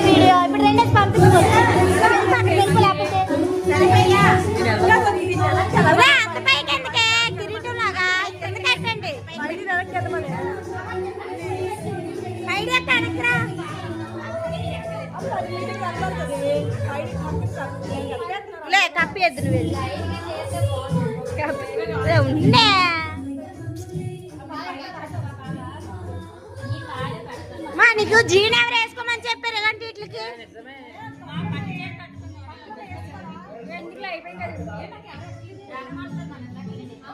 video ఇప్పుడు రెండేసి పంపించుకోవచ్చు కప్పి ఎద్దును వెళ్ళి ఉండే మా నీకు జీన్ ఎవరు వేసుకోమని చెప్పారు ఇలాంటి వీటికి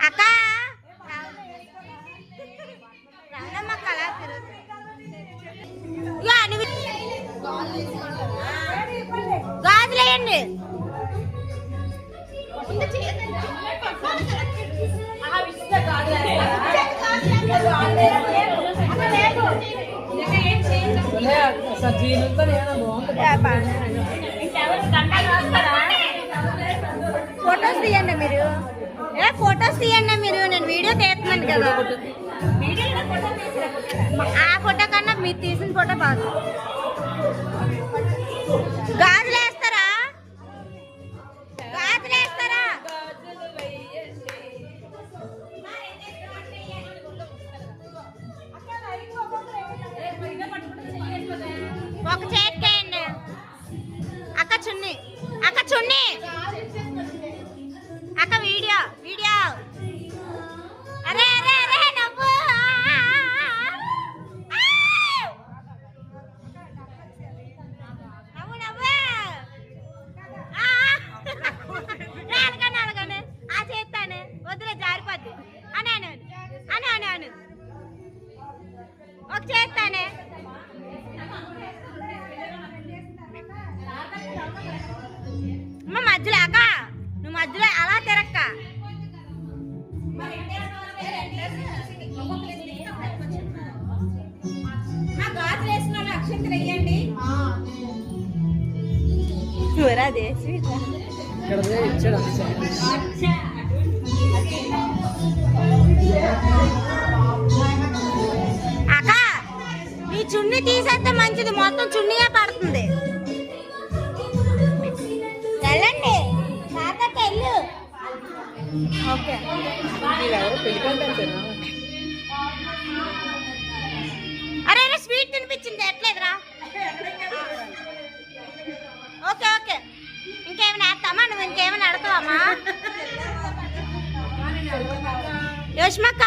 అక్క గాజులేయండి ఫొటోస్ తీయండి మీరు ఫొటోస్ తీయండి మీరు నేను వీడియో తీస్తున్నాను కదా ఆ ఫోటో కన్నా మీరు తీసిన ఫోటో బాగా గాజులు వేస్తారా గాజులు వేస్తారా ఒక చేతికేయండి అక్క చున్నీ అక్క చున్నీ అక్క వీడియో వీడియో అరే అరే అరే నవ్వు నవ్వు నవ్వు అడగండి అడగండి ఆ చేస్తాను వద్దులే జారిపోద్ది అని అను అని అని అను ఒక చేస్తానే మధ్యలో అక్క నువ్వు మధ్యలో అలా తిరక్క అదే అక్క నీ చున్నీ తీసేస్తే మంచిది మొత్తం చున్నీగా పడుతుంది వెళ్ళండి వెళ్ళు ఓకే అరే స్వీట్ తినిపించింది ఎట్లేదురా ఓకే ఓకే ఇంకేమైనా వేస్తామా నువ్వు ఇంకేమైనా అడతావమ్మా యోష్మక్క